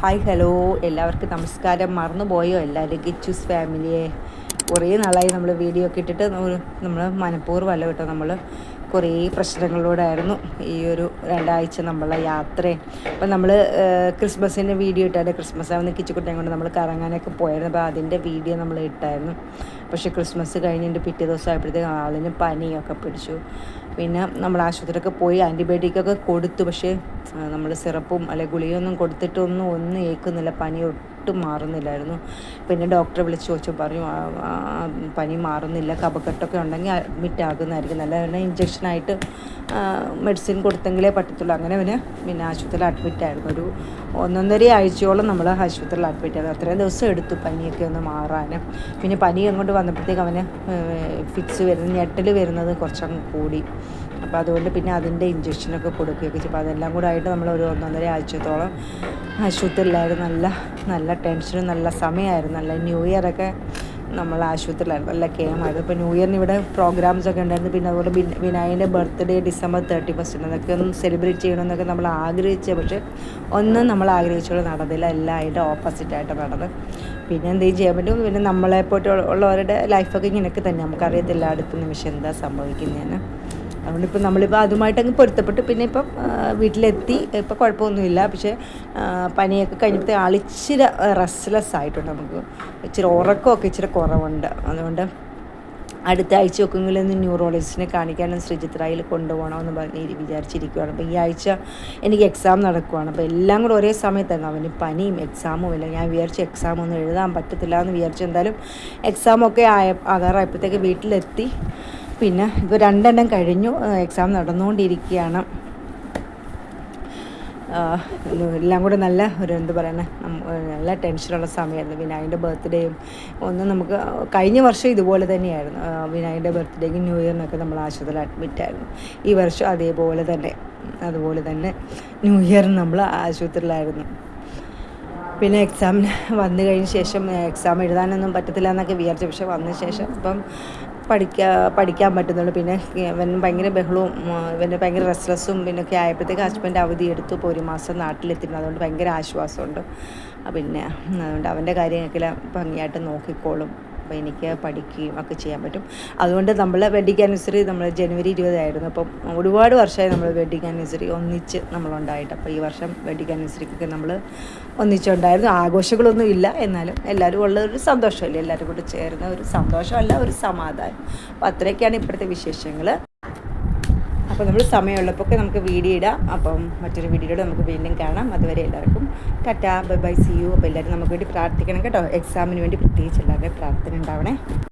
Hi hello എല്ലാവർക്കും നമസ്കാരം. മറന്നുപോയോ എല്ലാവരും ഗിച്ചൂസ് ഫാമിലിയെ? കുറേ നാളായി നമ്മൾ വീഡിയോ ഒക്കെ ഇട്ടിട്ട് നമ്മൾ മനഃപൂർവ്വമല്ല കേട്ടോ, നമ്മൾ കുറേ പ്രശ്നങ്ങളിലൂടെയായിരുന്നു ഈ ഒരു 2 ആഴ്ച നമ്മളെ യാത്രയും. അപ്പം നമ്മൾ ക്രിസ്മസിൻ്റെ വീഡിയോ ഇട്ടായിരുന്നു. ക്രിസ്മസ് ആവുന്ന കിച്ചുകുട്ടിയെ കൊണ്ട് നമ്മൾ കറങ്ങാനൊക്കെ പോയായിരുന്നു. അപ്പോൾ അതിൻ്റെ വീഡിയോ നമ്മൾ ഇട്ടായിരുന്നു. പക്ഷേ ക്രിസ്മസ് കഴിഞ്ഞിട്ട് പിറ്റേ ദിവസം ആയപ്പോഴത്തേക്ക് ആളിന് പനിയൊക്കെ പിടിച്ചു. പിന്നെ നമ്മൾ ആശുപത്രിയൊക്കെ പോയി ആൻറ്റിബയോട്ടിക്കൊക്കെ കൊടുത്തു. പക്ഷേ നമ്മൾ സിറപ്പും അല്ലെങ്കിൽ ഗുളികയൊന്നും കൊടുത്തിട്ടൊന്നും ഏൽക്കുന്നില്ല. പനി ഒട്ടും മാറുന്നില്ലായിരുന്നു. പിന്നെ ഡോക്ടറെ വിളിച്ച് ചോദിച്ചു, പറഞ്ഞു പനി മാറുന്നില്ല, കഫക്കെട്ടൊക്കെ ഉണ്ടെങ്കിൽ അഡ്മിറ്റ് ആകുന്നതായിരിക്കും നല്ല. ഇഞ്ചക്ഷനായിട്ട് മെഡിസിൻ കൊടുത്തെങ്കിലേ പറ്റത്തുള്ളൂ. അങ്ങനെ പിന്നെ ആശുപത്രിയിൽ അഡ്മിറ്റായിരുന്നു. ഒരു 1.5 ആഴ്ചയോളം നമ്മൾ ആശുപത്രിയിൽ അഡ്മിറ്റായിരുന്നു. അത്രയും ദിവസം എടുത്തു പനിയൊക്കെ ഒന്ന് മാറാൻ. പിന്നെ പനി അങ്ങോട്ട് വന്നപ്പോഴത്തേക്ക് അവന് ഫിക്സ് ഞെട്ടൽ വരുന്നത് കുറച്ചങ്ങ് കൂടി. അപ്പോൾ അതുകൊണ്ട് പിന്നെ അതിൻ്റെ ഇഞ്ചക്ഷനൊക്കെ കൊടുക്കുകയൊക്കെ ചെയ്യും. അപ്പോൾ അതെല്ലാം കൂടെ ആയിട്ട് നമ്മൾ ഒരു 1.5 ആഴ്ചത്തോളം ആശുപത്രിയിലായിരുന്നു. നല്ല ടെൻഷനും നല്ല സമയമായിരുന്നു. നല്ല ന്യൂ ഇയറൊക്കെ നമ്മൾ ആശുപത്രിയിലായിരുന്നു. നല്ല കെയമായിരുന്നു. ഇപ്പോൾ ന്യൂ ഇയറിന് ഇവിടെ പ്രോഗ്രാംസൊക്കെ ഉണ്ടായിരുന്നു. പിന്നെ അതുപോലെ വിനായകൻ്റെ ബർത്ത്ഡേ December 31 അതൊക്കെ ഒന്ന് സെലിബ്രേറ്റ് ചെയ്യണമെന്നൊക്കെ നമ്മൾ ആഗ്രഹിച്ചത്. പക്ഷേ ഒന്നും നമ്മൾ ആഗ്രഹിച്ചോളം നടന്നില്ല. എല്ലാം അതിൻ്റെ ഓപ്പോസിറ്റായിട്ട് നടന്നത്. പിന്നെ എന്തെങ്കിലും ചെയ്യാൻ പറ്റും. പിന്നെ നമ്മളെപ്പോട്ടുള്ളവരുടെ ലൈഫൊക്കെ ഇങ്ങനെയൊക്കെ തന്നെ, നമുക്കറിയത്തില്ല അടുത്ത നിമിഷം എന്താ സംഭവിക്കുന്നതെന്ന്. അതുകൊണ്ടിപ്പോൾ നമ്മളിപ്പോൾ അതുമായിട്ടങ്ങ് പൊരുത്തപ്പെട്ടു. പിന്നെ ഇപ്പം വീട്ടിലെത്തി. ഇപ്പോൾ കുഴപ്പമൊന്നുമില്ല. പക്ഷേ പനിയൊക്കെ കഴിഞ്ഞപ്പോഴത്തെ ആളിച്ചിരി റെസ്റ്റ്ലെസ് ആയിട്ടുണ്ട്. നമുക്ക് ഇച്ചിരി ഉറക്കമൊക്കെ ഇച്ചിരി കുറവുണ്ട്. അതുകൊണ്ട് അടുത്ത ആഴ്ച ഒക്കെങ്കിലും ഒന്ന് ന്യൂറോളജിസ്റ്റിനെ കാണിക്കാനും ശ്രീചിത്രയിൽ കൊണ്ടുപോകണമെന്ന് പറഞ്ഞ് വിചാരിച്ചിരിക്കുകയാണ്. അപ്പോൾ ഈ ആഴ്ച എനിക്ക് എക്സാം നടക്കുകയാണ്. അപ്പോൾ എല്ലാം കൂടെ ഒരേ സമയത്തായിരുന്നു. അവന് പനിയും എക്സാമും ഇല്ല. ഞാൻ വിചാരിച്ചു എക്സാമൊന്നും എഴുതാൻ പറ്റത്തില്ല എന്ന് വിചാരിച്ചു. എന്തായാലും എക്സാമൊക്കെ ആകാറായപ്പോഴത്തേക്ക് വീട്ടിലെത്തി. പിന്നെ ഇപ്പോൾ 2 എണ്ണം കഴിഞ്ഞു. എക്സാം നടന്നുകൊണ്ടിരിക്കുകയാണ്. എല്ലാം കൂടെ നല്ല എന്താ പറയുന്നത്, നല്ല ടെൻഷനുള്ള സമയമായിരുന്നു. വിനായകൻ്റെ ബർത്ത്ഡേയും ഒന്നും നമുക്ക് കഴിഞ്ഞ വർഷം ഇതുപോലെ തന്നെയായിരുന്നു. വിനായകൻ്റെ ബർത്ത്ഡേക്കും ന്യൂ ഇയറിനൊക്കെ നമ്മൾ ആശുപത്രിയിൽ അഡ്മിറ്റായിരുന്നു. ഈ വർഷം അതുപോലെ തന്നെ ന്യൂ ഇയറിന് നമ്മൾ ആശുപത്രിയിലായിരുന്നു. പിന്നെ എക്സാമിന് വന്നു കഴിഞ്ഞ ശേഷം എക്സാം എഴുതാനൊന്നും പറ്റത്തില്ല എന്നൊക്കെ വിചാരിച്ചു. പക്ഷെ വന്ന ശേഷം ഇപ്പം പഠിക്കാൻ പറ്റുന്നുള്ളൂ. പിന്നെ ഇവൻ ഭയങ്കര ബഹളവും ഇവന് ഭയങ്കര റെസ്റ്റ്ലെസ്സും പിന്നൊക്കെ ആയപ്പോഴത്തേക്ക് ഹസ്ബൻഡ് അവധി എടുത്തു. ഇപ്പോൾ 1 മാസം നാട്ടിലെത്തിയിരുന്നു. അതുകൊണ്ട് ഭയങ്കര ആശ്വാസമുണ്ട്. പിന്നെ അതുകൊണ്ട് അവൻ്റെ കാര്യങ്ങളൊക്കെ ഭംഗിയായിട്ട് നോക്കിക്കോളും. അപ്പോൾ എനിക്ക് പഠിക്കുകയും ഒക്കെ ചെയ്യാൻ പറ്റും. അതുകൊണ്ട് നമ്മൾ വെഡിങ് ആനിവേഴ്സറി നമ്മൾ January 20 ആയിരുന്നു. അപ്പം ഒരുപാട് വർഷമായി നമ്മൾ വെഡിങ് ആനിവേഴ്സറി ഒന്നിച്ച് നമ്മളുണ്ടായിട്ട്. അപ്പോൾ ഈ വർഷം വെഡിങ് ആനിവേഴ്സറിക്കൊക്കെ നമ്മൾ ഒന്നിച്ചുണ്ടായിരുന്നു. ആഘോഷങ്ങളൊന്നും ഇല്ല, എന്നാലും എല്ലാവരും ഉള്ളൊരു സന്തോഷമല്ലേ, എല്ലാവരും കൂടെ ചേർന്ന ഒരു സന്തോഷമല്ല, ഒരു സമാധാനം. അപ്പോൾ അത്രയൊക്കെയാണ് ഇപ്പോഴത്തെ വിശേഷങ്ങൾ. അപ്പോൾ നമ്മൾ സമയമുള്ളപ്പോൾ നമുക്ക് വീഡിയോ ഇടാം. അപ്പം മറ്റൊരു വീഡിയോയിലൂടെ നമുക്ക് വീണ്ടും കാണാം. അതുവരെ എല്ലാവർക്കും tata, bye bye, see you. അപ്പോൾ എല്ലാവരും നമുക്ക് വേണ്ടി പ്രാർത്ഥിക്കണം കേട്ടോ. എക്സാമിന് വേണ്ടി പ്രത്യേകിച്ച് എല്ലാവരുടെയും പ്രാർത്ഥന ഉണ്ടാവണേ.